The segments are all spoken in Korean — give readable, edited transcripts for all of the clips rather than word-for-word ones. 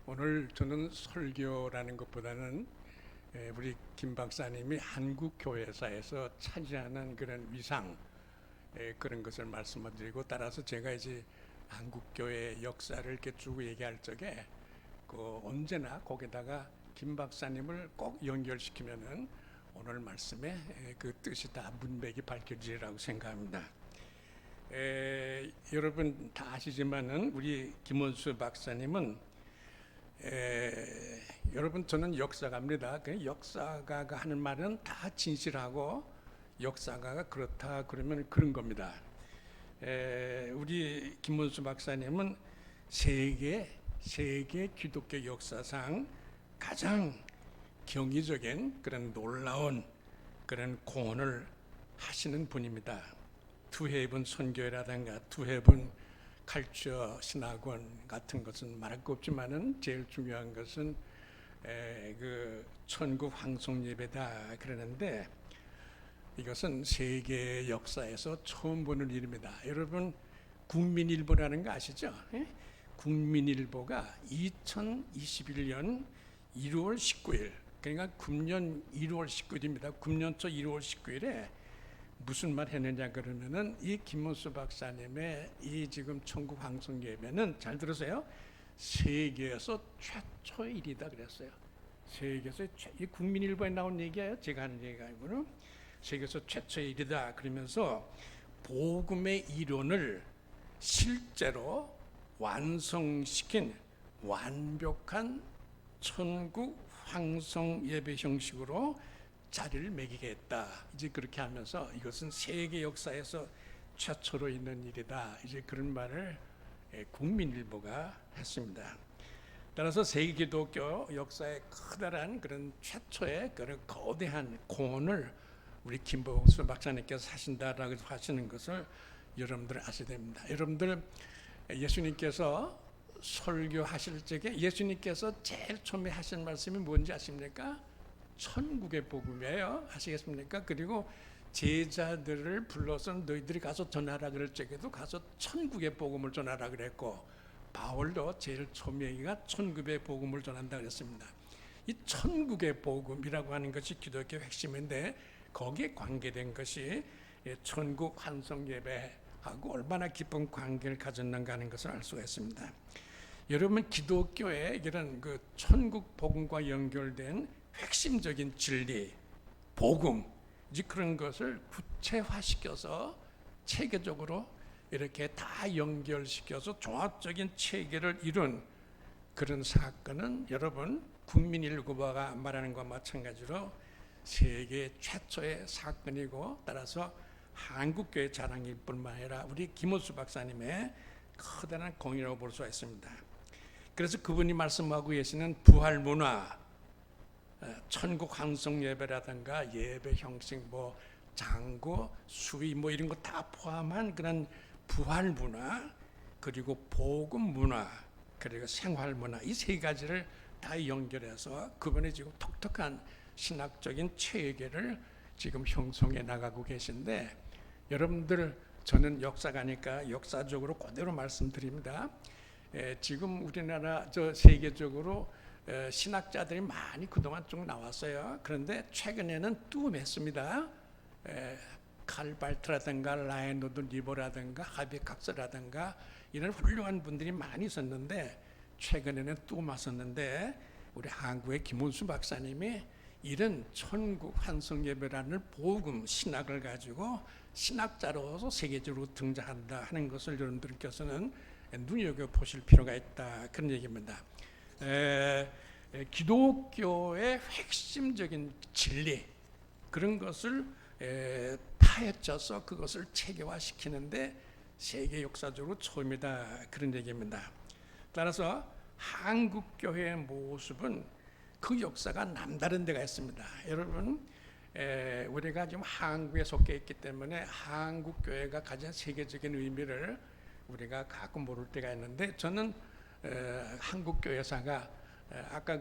오늘 저는 설교라는 것보다는 우리 김 박사님이 한국 교회사에서 차지하는 그런 위상, 그런 것을 말씀드리고, 따라서 제가 이제 한국 교회 역사를 이렇게 쭉 얘기할 적에 언제나 거기다가 김 박사님을 꼭 연결시키면은 오늘 말씀에 그 뜻이 다 문맥이 밝혀지리라고 생각합니다. 여러분 다 아시지만은 우리 김원수 박사님은 여러분, 저는 역사가입니다. 그 역사가가 하는 말은 다 진실하고, 역사가가 그렇다 그러면 그런 겁니다. 우리 김원수 박사님은 세계 기독교 역사상 가장 경이적인 그런 놀라운 그런 공헌을 하시는 분입니다. 두해분 선교회라든가 두해분 칼처 신학원 같은 것은 말할 거 없지만은 제일 중요한 것은 그 천국 황송 예배다 그러는데, 이것은 세계 역사에서 처음 보는 일입니다. 여러분, 국민일보라는 거 아시죠? 국민일보가 2021년 1월 19일, 그러니까 금년 1월 19일입니다. 금년 초 1월 19일에 무슨 말 했느냐 그러면은, 이 김원수 박사님의 이 지금 천국 황송 예배는, 잘 들으세요, 세계에서 최초의 일이다 그랬어요. 세계에서 이 국민일보에 나온 얘기예요. 제가 하는 얘기가 아니고는 세계에서 최초의 일이다 그러면서 복음의 이론을 실제로 완성시킨 완벽한 천국 황송 예배 형식으로 자리를 매기게 했다. 이제 그렇게 하면서 이것은 세계 역사에서 최초로 있는 일이다. 이제 그런 말을 국민일보가 했습니다. 따라서 세계 기독교 역사의 커다란 그런 최초의 그런 거대한 공헌을 우리 김복수 박사님께서 하신다라고 하시는 것을 여러분들 아셔야 됩니다. 여러분들, 예수님께서 설교하실 적에 예수님께서 제일 처음에 하신 말씀이 뭔지 아십니까? 천국의 복음이에요. 아시겠습니까? 그리고 제자들을 불러서 너희들이 가서 전하라 그럴 적에도 가서 천국의 복음을 전하라 그랬고, 바울도 제일 처음 얘기가 천국의 복음을 전한다 그랬습니다. 이 천국의 복음이라고 하는 것이 기독교의 핵심인데, 거기에 관계된 것이 천국 환송 예배하고 얼마나 깊은 관계를 가졌는가 하는 것을 알 수가 있습니다. 여러분, 기독교의 이런 그 천국 복음과 연결된 핵심적인 진리, 복음, 이제 그런 것을 구체화시켜서 체계적으로 이렇게 다 연결시켜서 종합적인 체계를 이룬 그런 사건은 여러분, 국민일보가 말하는 것과 마찬가지로 세계 최초의 사건이고, 따라서 한국교회 자랑일 뿐만 아니라 우리 김원수 박사님의 커다란 공이라고 볼 수가 있습니다. 그래서 그분이 말씀하고 계시는 부활 문화, 천국 황송 예배라든가 예배 형식, 장구, 수위 이런 거 다 포함한 그런 부활 문화, 그리고 복음 문화, 그리고 생활 문화, 이 세 가지를 다 연결해서 그분의 지금 독특한 신학적인 체계를 지금 형성해 나가고 계신데, 여러분들, 저는 역사가니까 역사적으로 그대로 말씀드립니다. 지금 우리나라 세계적으로 신학자들이 많이 그동안 쭉 나왔어요. 그런데 최근에는 뜸했습니다. 칼발트라든가 라이노드 리버라든가 하비캅스라든가 이런 훌륭한 분들이 많이 있었는데, 최근에는 뜸했었는데 우리 한국의 김원수 박사님이 이런 천국 환송 예배라는 복음 신학을 가지고 신학자로서 세계적으로 등장한다 하는 것을 여러분들께서는 눈여겨보실 필요가 있다, 그런 얘기입니다. 기독교의 핵심적인 진리, 그런 것을 파헤쳐서 그것을 체계화시키는데 세계 역사적으로 처음이다, 그런 얘기입니다. 따라서 한국교회의 모습은 그 역사가 남다른 데가 있습니다. 여러분, 우리가 지금 한국에 속해 있기 때문에 한국교회가 가진 세계적인 의미를 우리가 가끔 모를 때가 있는데, 저는 한국교회사가 아까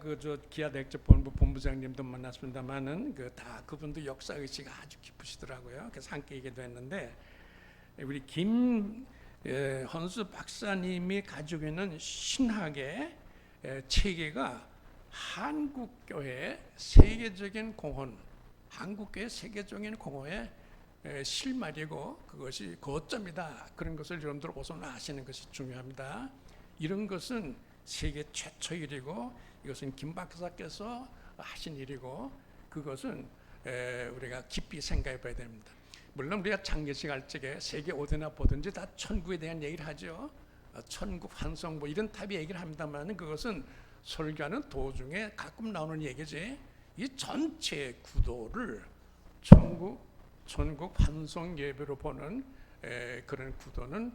기아대학본부 본부장님도 만났습니다만은 그분도 역사 의식이 아주 깊으시더라고요. 그래서 함께 얘기도 했는데, 우리 김 헌수 박사님이 가지고 있는 신학의 체계가 한국교회 세계적인 공헌, 한국교회 세계적인 공헌의 실마리고 그것이 거점이다. 그런 것을 여러분들 우선 아시는 것이 중요합니다. 이런 것은 세계 최초 일이고 이것은 김 박사께서 하신 일이고 그것은 우리가 깊이 생각해 봐야 됩니다. 물론 우리가 장례식 할 적에 세계 어디나 보든지 다 천국에 대한 얘기를 하죠. 천국 환성 뭐 이런 타입의 얘기를 합니다만 그것은 설교하는 도중에 가끔 나오는 얘기지. 이 전체 구도를 천국 환송 예배로 보는 그런 구도는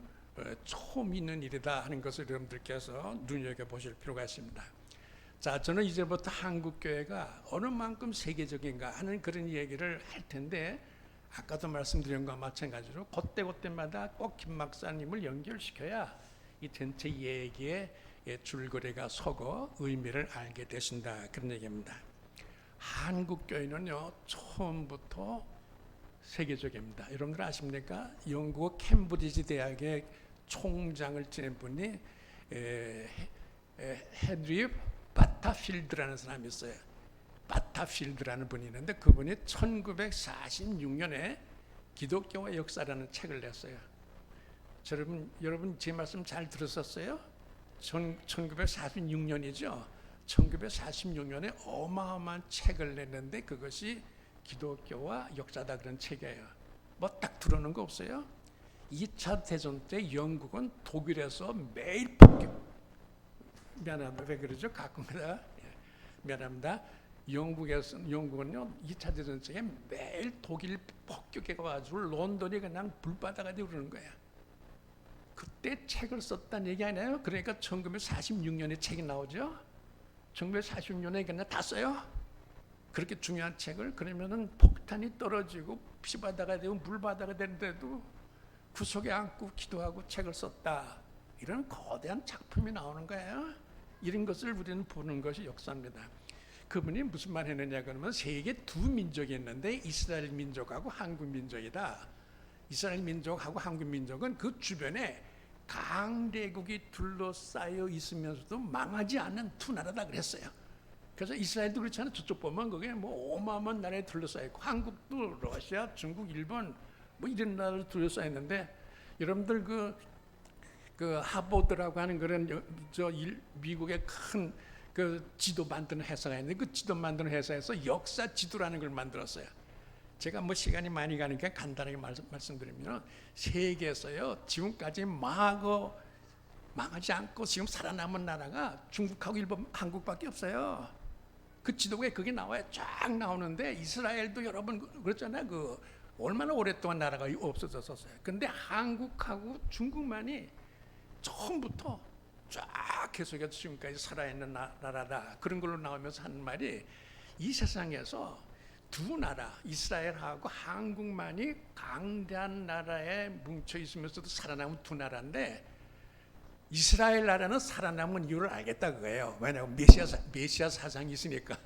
처음 있는 일이다 하는 것을 여러분들께서 눈여겨보실 필요가 있습니다. 자, 저는 이제부터 한국교회가 어느 만큼 세계적인가 하는 그런 얘기를 할 텐데 아까도 말씀드린 것과 마찬가지로 그때마다 꼭 김 박사님을 연결시켜야 이 전체 얘기에 줄거리가 서고 의미를 알게 되신다 그런 얘기입니다. 한국교회는요 처음부터 세계적입니다. 여러분들 아십니까? 영국 캠브리지 대학의 총장을 지낸 분이 헤드리 바타필드라는 사람이 있어요. 바타필드라는 분이 있는데 그분이 1946년에 기독교와 역사라는 책을 냈어요. 여러분 제 말씀 잘 들었었어요? 1946년이죠. 1946년에 어마어마한 책을 냈는데 그것이 기독교와 역사다 그런 책이에요. 뭐 딱 들어오는 거 없어요? 2차 대전 때 영국은 독일에서 매일 미안합니다. 왜 그러죠? 가끔가다 미안합니다. 영국은요 2차 대전 때 매일 독일 폭격해가지고 런던이 그냥 불바다가 되고 그러는 거야. 그때 책을 썼다는 얘기 아니에요? 그러니까 1946년에 책이 나오죠. 1946년에 그냥 다 써요. 그렇게 중요한 책을 그러면은 폭탄이 떨어지고 피바다가 되고 물바다가 되는데도 구석에 앉고 기도하고 책을 썼다. 이런 거대한 작품이 나오는 거예요. 이런 것을 우리는 보는 것이 역사입니다. 그분이 무슨 말 했느냐 그러면 세계 두 민족이 있는데 이스라엘 민족하고 한국 민족이다. 이스라엘 민족하고 한국 민족은 그 주변에 강대국이 둘러싸여 있으면서도 망하지 않는 두 나라다 그랬어요. 그래서 이스라엘도 그렇잖아요. 저쪽 보면 그게 뭐 어마어마한 나라에 둘러싸여 있고 한국도 러시아, 중국, 일본 뭐 이런 나라로 둘러싸여 있는데 여러분들 그 하버드라고 하는 그런 미국의 큰 그 지도 만드는 회사가 있는데 그 지도 만드는 회사에서 역사 지도라는 걸 만들었어요. 제가 뭐 시간이 많이 가니까 간단하게 말씀드리면 세계에서요 지금까지 망하지 않고 지금 살아남은 나라가 중국하고 일본, 한국밖에 없어요. 그 지도에 그게 나와요. 쫙 나오는데 이스라엘도 여러분 그렇잖아요. 그 얼마나 오랫동안 나라가 없어졌었어요. 근데 한국하고 중국만이 처음부터 쫙 계속해서 지금까지 살아있는 나라다. 그런 걸로 나오면서 하는 말이 이 세상에서 두 나라 이스라엘하고 한국만이 강대한 나라에 뭉쳐 있으면서도 살아남은 두 나라인데 이스라엘 나라는 살아남은 이유를 알겠다 그거예요. 왜냐하면 메시아 사상이 있으니까.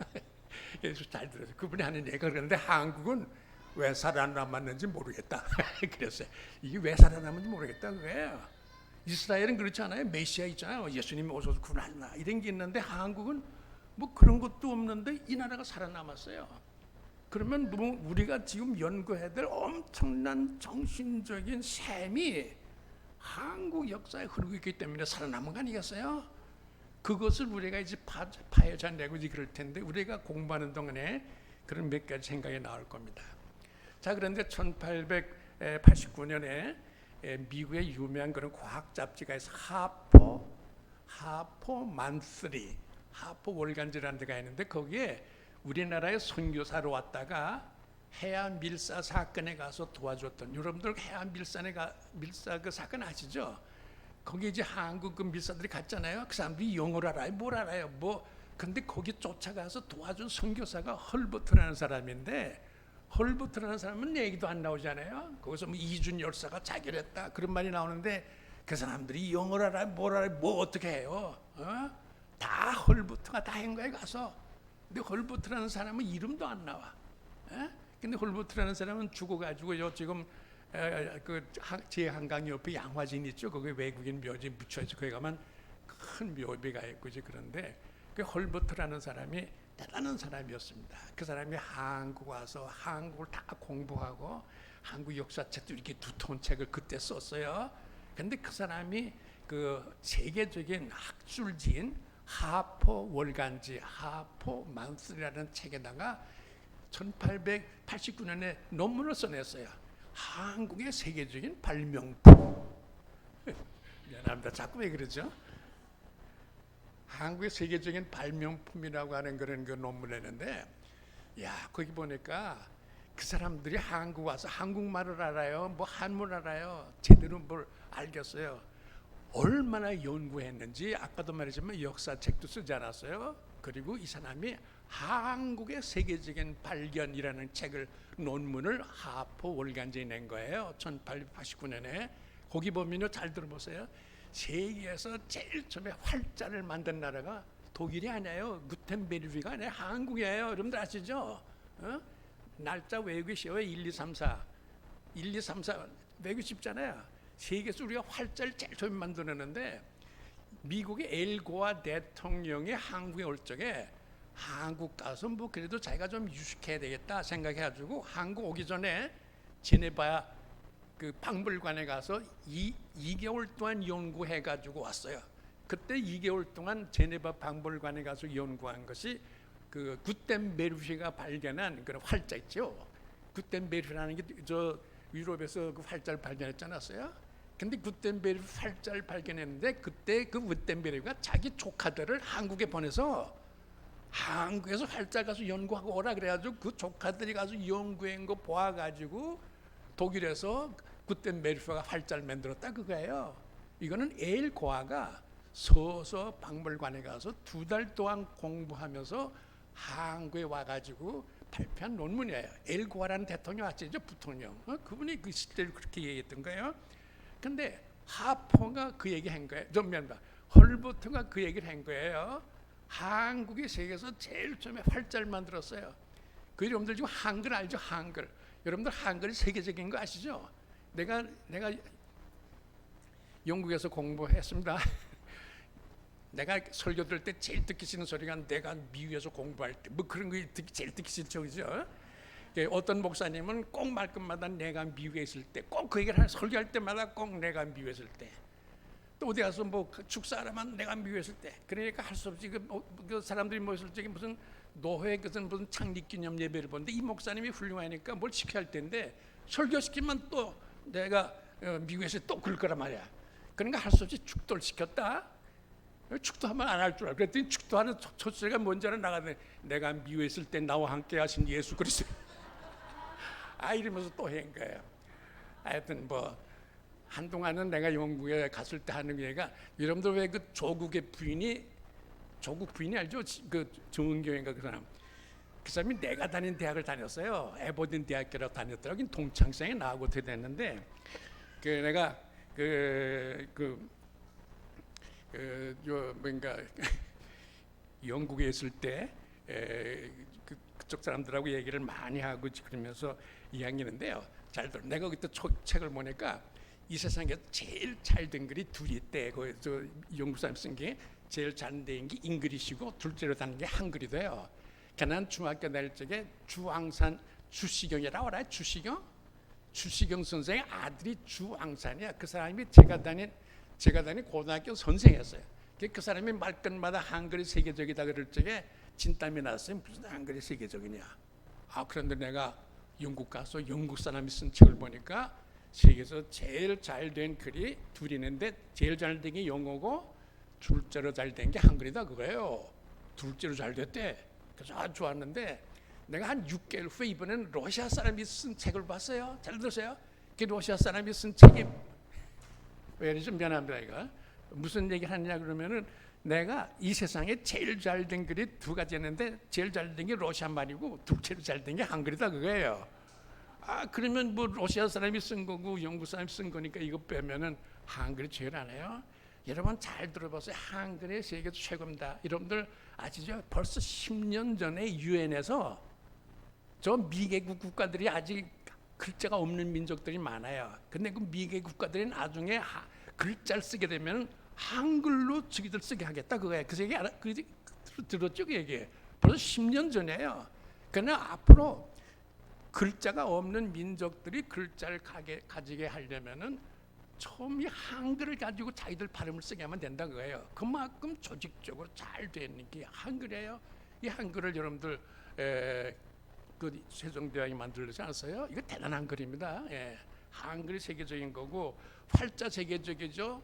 예수 잘 들어서 그분이 하는 얘기가 그런데 한국은 왜 살아남았는지 모르겠다. 그랬어요. 이게 왜 살아남았는지 모르겠다 그거예요. 이스라엘은 그렇지 않아요. 메시아 있잖아요. 예수님이 오셔서 구원하나 이런 게 있는데 한국은 뭐 그런 것도 없는데 이 나라가 살아남았어요. 그러면 뭐 우리가 지금 연구해야 될 엄청난 정신적인 셈이 한국 역사에 흐르고 있기 때문에 살아남은 거 아니겠어요? 그것을 우리가 이제 파헤쳐내고 이제 그럴 텐데 우리가 공부하는 동안에 그런 몇 가지 생각이 나올 겁니다. 자, 그런데 1889년에 미국의 유명한 그런 과학 잡지가 있어 하퍼 만스리, 하퍼 월간지라는 데가 있는데 거기에 우리나라의 선교사로 왔다가 해안 밀사 사건에 가서 도와줬던 여러분들 해안 밀사 그 사건 아시죠? 거기 이제 한국 그 밀사들이 갔잖아요. 그 사람들이 영어를 알아요, 뭘 알아요, 뭐 근데 거기 쫓아가서 도와준 선교사가 헐버트라는 사람인데 헐버트라는 사람은 얘기도 안 나오잖아요. 거기서 뭐 이준 열사가 자결했다 그런 말이 나오는데 그 사람들이 영어를 알아요, 뭘 알아요, 뭐 어떻게 해요? 다 헐버트가 다 한 거예요 가서. 근데 헐버트라는 사람은 이름도 안 나와. 근데 헐버트라는 사람은 죽어가지고요 지금 그 제 한강 옆에 양화진 있죠. 거기 외국인 묘지 묻혀있어. 거기 가면 큰 묘비가 있고 이제 그런데 그 헐버트라는 사람이 대단한 사람이었습니다. 그 사람이 한국 와서 한국을 다 공부하고 한국 역사책도 이렇게 두터운 책을 그때 썼어요. 근데 그 사람이 그 세계적인 학술지인 하퍼 월간지 하퍼 만스라는 책에다가 1889년에 논문을 써냈어요. 한국의 세계적인 발명품. 미안합니다. 자꾸 왜 그러죠? 한국의 세계적인 발명품이라고 하는 그런 그 논문을 했는데, 야 거기 보니까 그 사람들이 한국 와서 한국말을 알아요, 뭐 한문 알아요, 제대로 뭘 알겠어요. 얼마나 연구했는지 아까도 말했지만 역사책도 쓰지 않았어요. 그리고 이 사람이 한국의 세계적인 발견이라는 책을 논문을 하퍼 월간지에 낸 거예요. 1889년에. 거기 보면요, 잘 들어보세요. 세계에서 제일 처음에 활자를 만든 나라가 독일이 아니에요. 구텐베르크가 아니에요. 한국이에요. 여러분들 아시죠? 날짜 외우기 쉬워요. 1, 2, 3, 4 1, 2, 3, 4 외우기 쉽잖아요. 세계에서 우리가 활자를 제일 처음 만들었는데, 미국의 엘고아 대통령이 한국에 올 적에 한국 가서 뭐 그래도 자기가 좀 유식해야 되겠다 생각해가지고 한국 오기 전에 제네바 그 박물관에 가서 2개월 동안 연구해가지고 왔어요. 그때 2개월 동안 제네바 박물관에 가서 연구한 것이 그 구텐베르크가 발견한 그런 활자 있죠. 구텐베르크라는 게 저 유럽에서 그 활자를 발견했지 않았어요? 근데 구텐베르크 활자를 발견했는데 그때 그 구텐베르크가 자기 조카들을 한국에 보내서 한국에서 활자 가서 연구하고 오라 그래가지고 그 조카들이 가서 연구한 거 보아가지고 독일에서 구텐베르크가 활자를 만들었다 그거예요. 이거는 에일 고아가 서서 박물관에 가서 2달 동안 공부하면서 한국에 와가지고 발표한 논문이에요. 에일 고아라는 대통령 아시죠? 부통령. 그분이 그 시대를 그렇게 얘기했던 거예요. 근데 하퍼가 그 얘기한 거예요. 헐버트가 그 얘기를 한 거예요. 한국이 세계에서 제일 처음에 활자를 만들었어요. 그 여러분들 지금 한글 알죠? 한글. 여러분들 한글이 세계적인 거 아시죠? 내가 영국에서 공부했습니다. 내가 설교 들을 때 제일 듣기 싫은 소리가 내가 미국에서 공부할 때 뭐 그런 거 제일 듣기 싫죠, 그죠? 어떤 목사님은 꼭 말끝마다 내가 미국에 있을 때 꼭 그 얘기를 설교할 때마다 꼭 내가 미국에 있을 때, 또 어디 가서 뭐 축사하면 내가 미국에 있을 때, 그러니까 할 수 없이 그 사람들이 모였을 적에 무슨 노회 무슨 창립기념 예배를 보는데 이 목사님이 훌륭하니까 뭘 시켜야 할 텐데 설교시키면 또 내가 미국에서 또 그럴 거란 말이야. 그러니까 할 수 없이 축도를 시켰다. 축도하면 안 할 줄 알아. 그랬더니 축도하는 첫째가 뭔지 알아? 나가네. 내가 미국에 있을 때 나와 함께 하신 예수 그리스도. 이러면서 또 한 거예요. 하여튼 뭐 한동안은 내가 영국에 갔을 때 하는 얘기가, 여러분들 왜 그 조국 부인이 알죠? 그 정은교인가 그 사람. 그 사람이 내가 다닌 대학을 다녔어요. 에버딘 대학교라고 다녔더라고. 동창생이 나하고 어떻게 됐는데, 그 내가 뭔가 영국에 있을 때 그쪽 사람들하고 얘기를 많이 하고 그러면서 이야기하는데요. 잘 들어. 내가 그때 책을 보니까 이 세상에 제일 잘 된 글이 둘이 있대. 저 영국 사람 쓴 게 제일 잘 된 게 잉글리시고 둘째로 다는 게 한글이 돼요. 난 중학교 다닐 적에 주앙산 주시경이라고 알아요? 주시경 선생의 아들이 주앙산이야. 그 사람이 제가 다닌 고등학교 선생이었어요. 그 사람이 말끝마다 한글이 세계적이다 그럴 적에 진땀이 났어요. 무슨 한글이 세계적이냐. 그런데 내가 영국 가서 영국 사람이 쓴 책을 보니까 세계에서 제일 잘 된 글이 둘이 있는데 제일 잘 된 게 영어고 둘째로 잘 된 게 한글이다 그거예요. 둘째로 잘 됐대. 그래서 아주 좋았는데 내가 한 6개월 후에 이번에는 러시아 사람이 쓴 책을 봤어요. 잘 들으세요. 그 러시아 사람이 쓴 책이 왜 좀 미안합니다. 이거 무슨 얘기를 하느냐 그러면은 내가 이 세상에 제일 잘 된 글이 2가지 있는데 제일 잘 된 게 러시아 말이고 둘째로 잘 된 게 한글이다 그거예요. 그러면 뭐 러시아 사람이 쓴 거고 영국 사람이 쓴 거니까 이거 빼면은 한글이 제일 안 해요. 여러분 잘 들어보세요. 한글이 세계에서 최고입니다. 여러분들 아시죠? 벌써 10년 전에 유엔에서 저 미개국 국가들이 아직 글자가 없는 민족들이 많아요. 근데 그 미개국 국가들이 나중에 글자를 쓰게 되면 한글로 저기들 쓰게 하겠다 그거예요. 그 얘기 들었죠? 그 얘기 벌써 10년 전이에요. 그러나 앞으로 글자가 없는 민족들이 글자를 가지게 하려면은 처음 이 한글을 가지고 자기들 발음을 쓰게 하면 된다 그거예요. 그만큼 조직적으로 잘 되는 게 한글이에요. 이 한글을 여러분들 그 세종대왕이 만들지 않았어요? 이거 대단한 글입니다. 예. 한글이 세계적인 거고 활자 세계적이죠.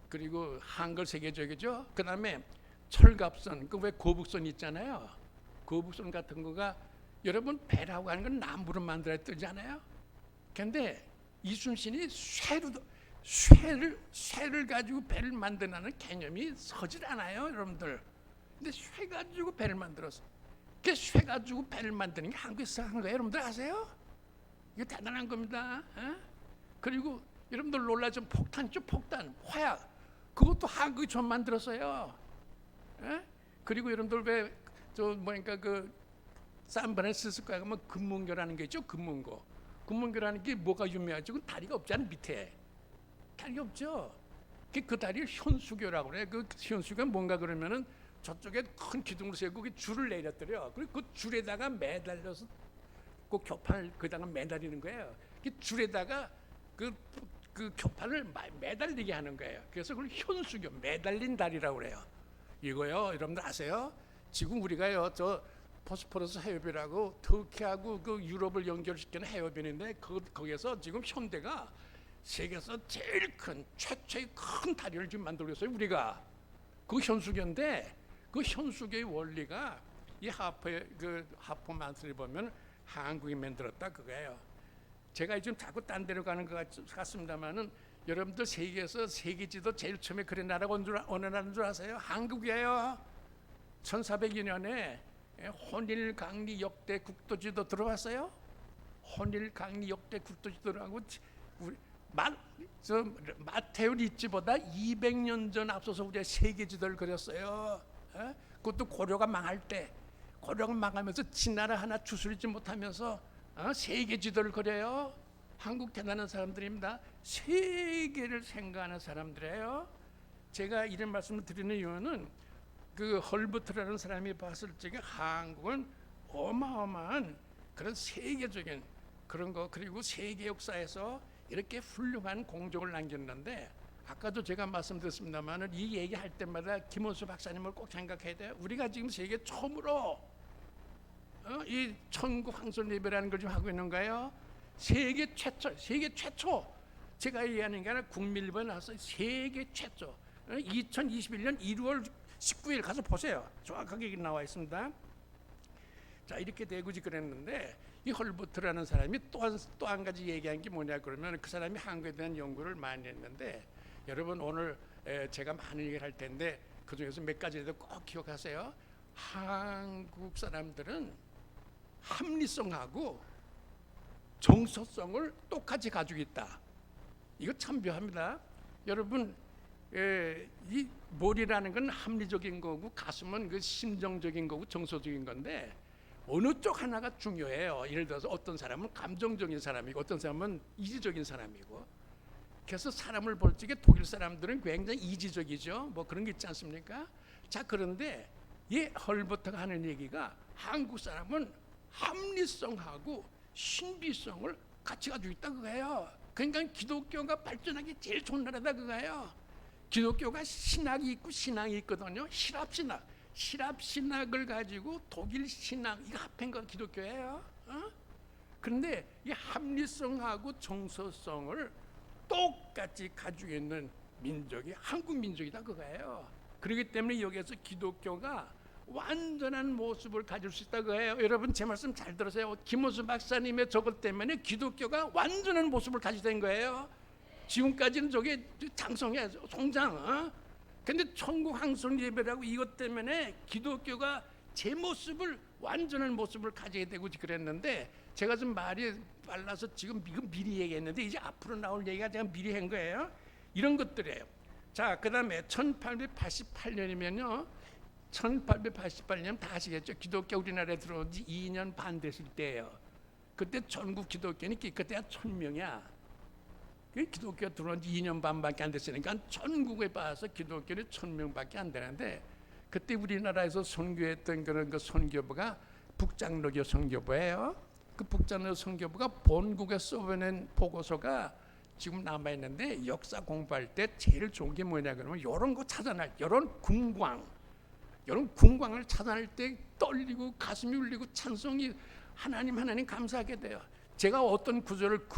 그리고 한글 세계적이죠. 그 다음에 철갑선, 그 왜 고북선 있잖아요. 고북선 같은 거가 여러분 배라고 하는 건 나무로 만들어야 뜨잖아요. 근데 이순신이 쇠를 가지고 배를 만드는 개념이 서질 않아요, 여러분들. 근데 쇠 가지고 배를 만들었어. 그 쇠 가지고 배를 만드는 게 한국에서 한 거예요, 여러분들 아세요? 이거 대단한 겁니다. 그리고 여러분들 놀라죠? 폭탄 있죠, 폭탄, 화약. 그것도 한국이 좀 만들었어요. 그리고 여러분들 왜 그 샌프란시스코에 가면 금문교라는 게 있죠, 금문고. 금문교라는 게 뭐가 유명하죠? 그 다리가 없잖아요, 밑에. 다리 없죠. 그 다리를 현수교라고 그래. 그 현수교가 뭔가 그러면은 저쪽에 큰 기둥을 세우고 그 줄을 내렸더래요. 그리고 그 줄에다가 매달려서 그 교판을 거기다가 매달리는 거예요. 그 줄에다가 그 교판을 매달리게 하는 거예요. 그래서 그걸 현수교, 매달린 다리라고 그래요. 이거요, 여러분들 아세요? 지금 우리가요, 저 보스포러스 해협이라고 터키하고 그 유럽을 연결시키는 해협인데 거기에서 지금 현대가 세계에서 제일 큰 최초의 큰 다리를 지금 만들고 있어요. 우리가 그 현수교인데 그 현수교의 원리가 이 하프 만스를 보면 한국이 만들었다 그거예요. 제가 지금 자꾸 딴 데로 가는 것 같습니다만은 여러분들 세계에서 세계 지도 제일 처음에 그린 나라가 어느 나라인 줄 아세요? 한국이에요. 1402년에 혼일강리 역대 국도지도 들어봤어요? 혼일강리 역대 국도지도라고 마테오 리치보다 200년 전 앞서서 우리가 세계 지도를 그렸어요. 그것도 고려가 망할 때, 고려가 망하면서 진나라 하나 추스리지 못하면서 세계 지도를 그려요. 한국 대단한 사람들입니다. 세계를 생각하는 사람들이에요. 제가 이런 말씀을 드리는 이유는 그 헐버트라는 사람이 봤을 적에 한국은 어마어마한 그런 세계적인 그런 거, 그리고 세계 역사에서 이렇게 훌륭한 공적을 남겼는데, 아까도 제가 말씀드렸습니다만 이 얘기할 때마다 김원수 박사님을 꼭 생각해야 돼요. 우리가 지금 세계 처음으로 이 천국 황손 예배라는 걸 좀 하고 있는 거예요. 세계 최초. 제가 얘기하는 게 아니라 국민일보에 나왔어요. 세계 최초. 2021년 1월 19일 가서 보세요. 정확하게 나와 있습니다. 자, 이렇게 대구지 그랬는데 이 헐버트라는 사람이 또 한 가지 얘기한 게 뭐냐 그러면 그 사람이 한국에 대한 연구를 많이 했는데, 여러분 오늘 제가 많은 얘기를 할 텐데 그 중에서 몇 가지라도 꼭 기억하세요. 한국 사람들은 합리성하고 정서성을 똑같이 가지고 있다. 이거 참 묘합니다. 여러분, 이 머리라는 건 합리적인 거고 가슴은 그 심정적인 거고 정서적인 건데 어느 쪽 하나가 중요해요. 예를 들어서 어떤 사람은 감정적인 사람이고 어떤 사람은 이지적인 사람이고. 그래서 사람을 볼 적에 독일 사람들은 굉장히 이지적이죠. 뭐 그런 게 있지 않습니까? 자, 그런데 이 헐버트가 하는 얘기가 한국 사람은 합리성하고 신비성을 같이 가지고 있다 그거예요. 그러니까 기독교가 발전하기 제일 좋은 나라다 그거예요. 기독교가 신학이 있고 신앙이 있거든요. 신랍 신학을 가지고 독일 신앙 이거 합한 건 기독교예요. 그런데 이 합리성하고 정서성을 똑같이 가지고 있는 민족이 한국 민족이다 그거예요. 그렇기 때문에 여기에서 기독교가 완전한 모습을 가질 수 있다 그거예요. 여러분 제 말씀 잘 들으세요. 김호수 박사님의 저것 때문에 기독교가 완전한 모습을 가지게 된 거예요. 지금까지는 저게 장성해 송장. 근데 천국 황송 예배라고 이것 때문에 기독교가 제 모습을 완전한 모습을 가지게 되고 그랬는데, 제가 좀 말이 빨라서 지금 미리 얘기했는데 이제 앞으로 나올 얘기가 제가 미리 한 거예요. 이런 것들이에요. 자, 그다음에 1888년이면요. 1888년 다 아시겠죠? 기독교 우리나라에 들어온 지 2년 반 됐을 때예요. 그때 전국 기독교는 그때가 1000명이야. 기독교 들어온 지 2년 반밖에 안 됐으니까 전국에 봐서 기독교는 1000명밖에 안 되는데, 그때 우리나라에서 선교했던 그런 그 선교부가 북장로교 선교부예요. 그 북장로 선교부가 본국에 써보낸 보고서가 지금 남아 있는데, 역사 공부할 때 제일 좋은 게 뭐냐 그러면 이런 거 찾아낼, 이런 궁광을 찾아낼 때 떨리고 가슴이 울리고 찬송이 하나님 감사하게 돼요. 제가 어떤 구절을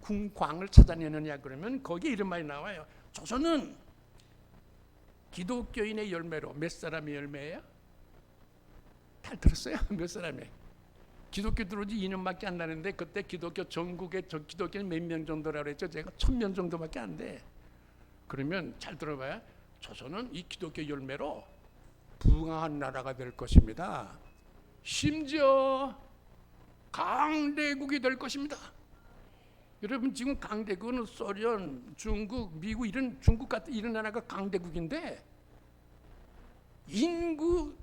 궁광을 찾아내느냐 그러면 거기에 이런 말이 나와요. 조선은 기독교인의 열매로. 몇 사람의 열매예요? 다 들었어요? 몇 사람이? 기독교 들어온 지 2년밖에 안 나는데, 그때 기독교 전국에 기독교는 몇 명 정도라고 그랬죠? 제가 1000명 정도밖에 안 돼. 그러면 잘 들어봐요. 조선은 이 기독교 열매로 부강한 나라가 될 것입니다. 심지어 강대국이 될 것입니다. 여러분, 지금 강대국은 소련, 중국, 미국, 이런 중국 같은 이런 나라가 강대국인데, 인구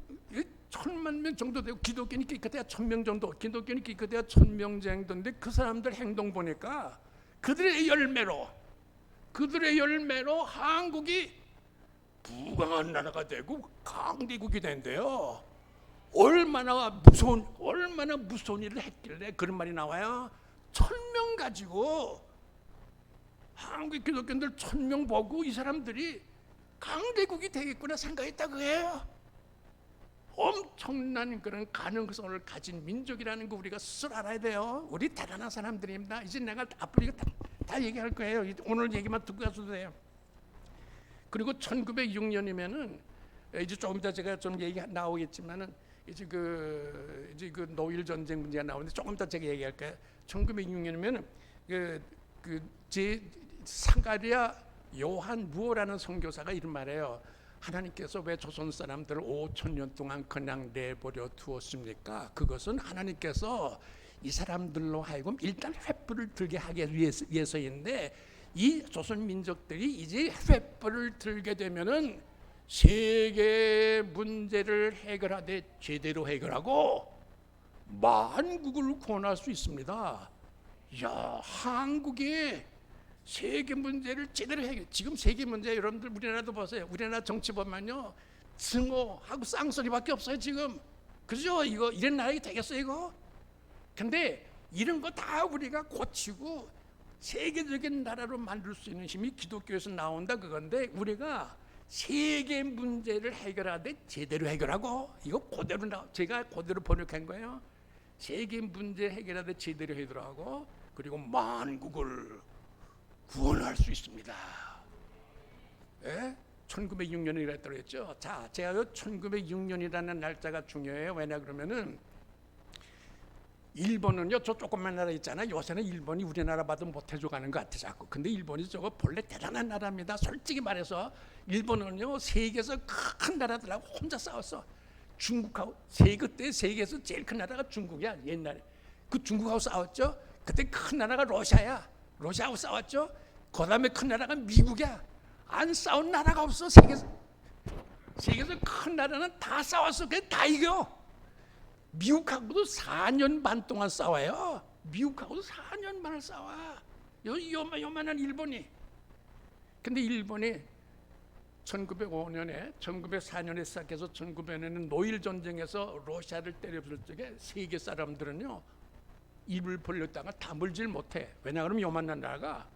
1000만 명 정도 되고, 기독교는 기껏해야 1000명 정도, 기독교는 기껏해야 1000명 정도인데, 그 사람들 행동 보니까 그들의 열매로 한국이 부강한 나라가 되고 강대국이 된대요. 얼마나 무서운 일을 했길래 그런 말이 나와요. 1000명 가지고 한국 기독교인들 1000명 보고 이 사람들이 강대국이 되겠구나 생각했다 그거예요. 엄청난 그런 가능성을 가진 민족이라는 거 우리가 스스로 알아야 돼요. 우리 대단한 사람들입니다. 이제 내가 앞으로 이거 다 얘기할 거예요. 오늘 얘기만 듣고 가셔도 돼요. 그리고 1906년이면은 이제 조금 이따 제가 좀 얘기 나오겠지만은 이제 그 노일 전쟁 문제가 나오는데, 조금 이따 제가 얘기할까요? 1906년이면은 제 사가랴 요한 무어라는 선교사가 이런 말해요. 하나님께서 왜 조선 사람들을 5000년 동안 그냥 내버려 두었습니까? 그것은 하나님께서 이 사람들로 하여금 일단 횃불을 들게 하기 위해서인데, 이 조선 민족들이 이제 횃불을 들게 되면은 세계 문제를 해결하되 제대로 해결하고 만국을 구원할 수 있습니다. 야, 한국이 세계 문제를 제대로 해결. 지금 세계 문제 여러분들 우리나라도 보세요. 우리나라 정치 보면요, 증오하고 쌍소리밖에 없어요 지금. 그죠? 이거 이런 나라가 되겠어요 이거? 근데 이런 거 다 우리가 고치고 세계적인 나라로 만들 수 있는 힘이 기독교에서 나온다 그건데, 우리가 세계 문제를 해결하되 제대로 해결하고, 이거 그대로 제가 그대로 번역한 거예요. 세계 문제 해결하되 제대로 해결하고, 그리고 만국을 구원할 수 있습니다. 예? 1906년이라 했다고 했죠. 자, 제가 1906년이라는 날짜가 중요해요. 왜냐 그러면은 일본은요, 저 조그만 나라 있잖아요. 요새는 일본이 우리나라 봐도 못해줘 가는 것 같아 자꾸. 근데 일본이 저거 본래 대단한 나라입니다. 솔직히 말해서 일본은요, 세계에서 큰 나라들하고 혼자 싸웠어. 중국하고 그때 세계에서 제일 큰 나라가 중국이야. 옛날에 그 중국하고 싸웠죠. 그때 큰 나라가 러시아야. 러시아하고 싸웠죠. 그 다음에 큰 나라가 미국이야. 안 싸운 나라가 없어. 세계에서 큰 나라는 다 싸웠어. 그냥 다 이겨. 미국하고도 4년 반 동안 싸워요. 미국하고도 4년 반을 싸워. 요만한 일본이. 근데 일본이 1904년에 시작해서 1900년에는 노일 전쟁에서 러시아를 때려부술 적에 세계 사람들은요, 입을 벌렸다가 다물질 못해. 왜냐 그러면 요만한 나라가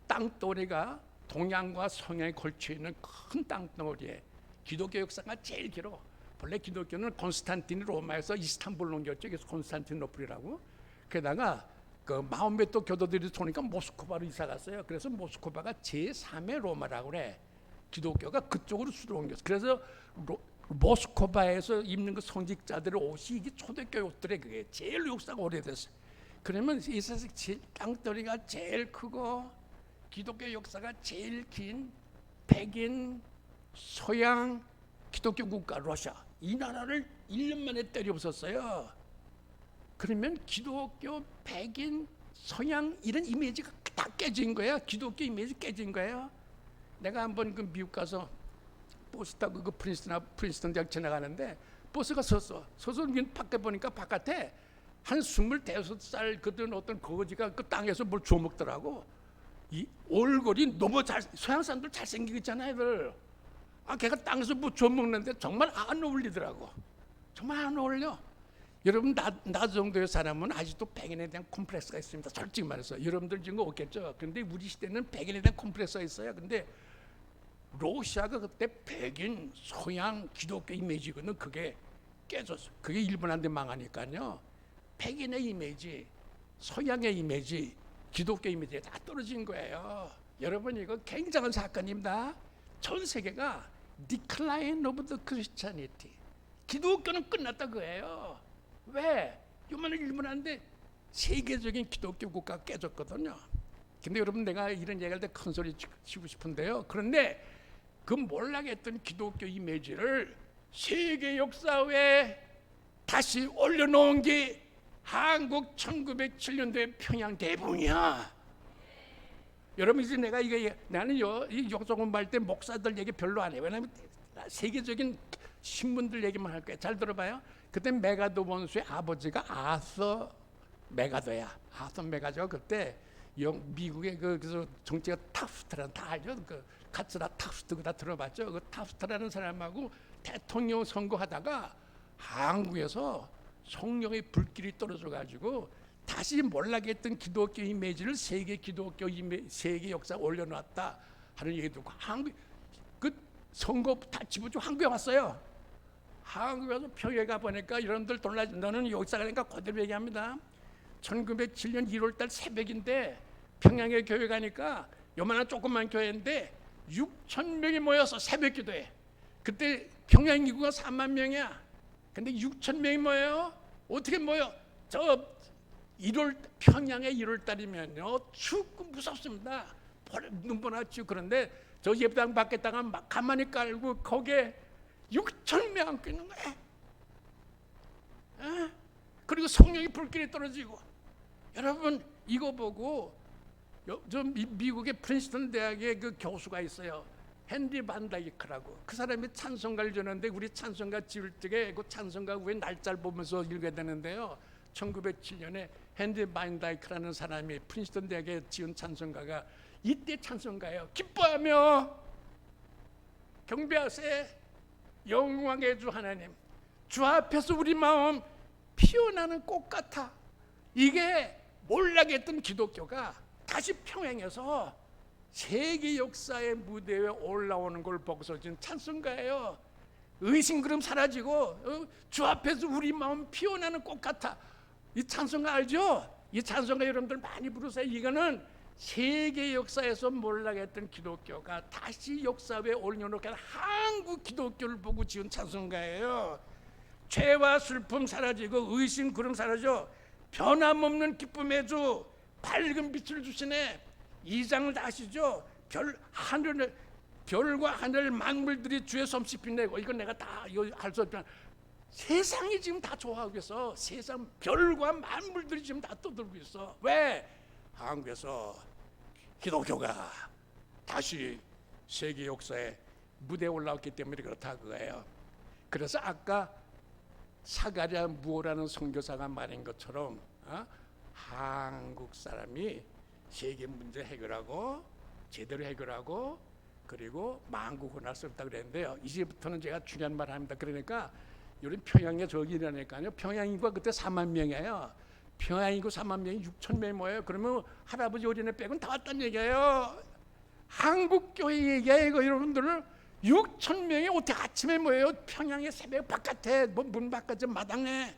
땅덩어리가 동양과 서양에 걸쳐 있는 큰 땅덩어리에 기독교 역사가 제일 길어. 본래 기독교는 콘스탄틴이 로마에서 이스탄불로 옮겼죠. 그래서 콘스탄티노플이라고. 게다가 그 마호메토 교도들이 오니까 모스크바로 이사 갔어요. 그래서 모스크바가 제3의 로마라고 그래. 기독교가 그쪽으로 수로 옮겼어. 그래서 모스크바에서 입는 그 성직자들의 옷이 이게 초대교회 옷들에 그게 제일 역사가 오래됐어요. 그러면 이 세상 땅덩어리가 제일 크고 기독교 역사가 제일 긴 백인, 서양, 기독교 국가 러시아, 이 나라를 1년 만에 때려 부쉈어요. 그러면 기독교, 백인, 서양 이런 이미지가 다 깨진 거야. 기독교 이미지 깨진 거예요. 내가 한번 그 미국 가서 버스 타고 그 프린스턴 대학 지나가는데 버스가 서서 밖에 보니까 바깥에 한 25살 그런 어떤 거지가 그 땅에서 뭘 주워 먹더라고. 이 얼굴이 너무 서양 사람들 잘생기고 있잖아요, 애들. 걔가 땅에서 뭐 주워 먹는데 정말 안 어울리더라고. 정말 안 어울려. 여러분, 나 정도의 사람은 아직도 백인에 대한 콤플렉스가 있습니다. 솔직히 말해서 여러분들 지금 없겠죠. 근데 우리 시대는 백인에 대한 콤플렉스가 있어요. 근데 러시아가 그때 백인, 서양, 기독교 이미지거든. 그게 깨졌어. 그게 일본한테 망하니까요. 백인의 이미지, 서양의 이미지, 기독교 이미지가 다 떨어진 거예요. 여러분, 이거 굉장한 사건입니다. 전 세계가 Decline of the Christianity, 기독교는 끝났다 그거예요. 왜? 요만한 일본한테 세계적인 기독교 국가가 깨졌거든요. 근데 여러분, 내가 이런 얘기할 때 큰 소리 치고 싶은데요. 그런데 그 몰락했던 기독교 이미지를 세계 역사에 다시 올려놓은 게 한국 1907년도의 평양 대붕이야. 여러분, 이제 내가 나는요, 이 역사 공부할 때 목사들 얘기 별로 안 해요. 왜냐하면 세계적인 신문들 얘기만 할 거예요. 잘 들어봐요. 그때 메가도 원수의 아버지가 아서 메가도야. 아서 메가도가 그때 미국의 그래서 정치가 타프트라는, 다 알죠? 그 카츠라 타프트 다 들어봤죠? 그 타프트라는 사람하고 대통령 선거하다가 한국에서 성령의 불길이 떨어져 가지고 다시 몰락했던 기독교 이미지를 세계 기독교 세계 역사에 올려놨다 하는 얘기 듣고, 한국 그 선거 다 집어주고 한국에 왔어요. 한국에 와서 평양에 가 보니까 여러분들 놀라지. 너는 역사가니까 그대로 얘기합니다. 1907년 1월달 새벽인데 평양에 교회 가니까 요만한 조그만 교회인데 6,000명이 모여서 새벽 기도해. 그때 평양 인구가 3만 명이야. 근데 6,000명이 모여요. 어떻게 모여? 평양의 1월달이면요 춥고 무섭습니다. 눈보나 춥고. 그런데 저 예배당 밖에다가 막 가만히 깔고 거기에 6,000명 앉고 있는 거야. 그리고 성령이 불길이 떨어지고. 여러분, 이거 보고 저 미국의 프린스턴 대학의 그 교수가 있어요. 헨리 반다이크라고. 그 사람이 찬송가를 주는데 우리 찬송가 지을 적에 그 찬송가 위에 날짜를 보면서 읽어야 되는데요. 1907년에 헨리 반다이크라는 사람이 프린스턴 대학에 지은 찬송가가 이때 찬송가예요. 기뻐하며 경배하세 영광의 주 하나님, 주 앞에서 우리 마음 피어나는 꽃 같아. 이게 몰락했던 기독교가 다시 평양에서 세계 역사의 무대에 올라오는 걸 보고서 지금 찬송가예요. 의심그름 사라지고 주 앞에서 우리 마음 피어나는 꽃 같아. 이 찬송가 알죠? 이 찬송가 여러분들 많이 부르세요. 이거는 세계 역사에서 몰락했던 기독교가 다시 역사에 올려놓게 한국 기독교를 보고 지은 찬송가예요. 죄와 슬픔 사라지고 의심 구름 사라져 변함없는 기쁨의 주 밝은 빛을 주시네. 2장을 다 아시죠? 별과 하늘 만물들이 주의 솜씨 빛내고. 이건 내가 다 할 수 없지만 세상이 지금 다 좋아하고 있어. 세상 별과 만물들이 지금 다 떠들고 있어. 왜? 한국에서 기독교가 다시 세계 역사에 무대에 올라왔기 때문에 그렇다 그거예요. 그래서 아까 사가랴 무오라는 선교사가 말한 것처럼 한국 사람이 세계 문제 해결하고 제대로 해결하고 그리고 만국을 할 수 없다 그랬는데요. 이제부터는 제가 중요한 말을 합니다. 그러니까 요즘 평양에 저기 이라니까요. 평양 인구가 그때 4만 명이에요. 평양 인구 4만 명이 6천 명이 모여요. 그러면 할아버지 어린애 빼고는 다 왔다는 얘기예요. 한국 교회 얘기예요. 여러분들을 6천 명이 어떻게 아침에 모여요? 평양의 새벽 바깥에 문 바깥에 마당에.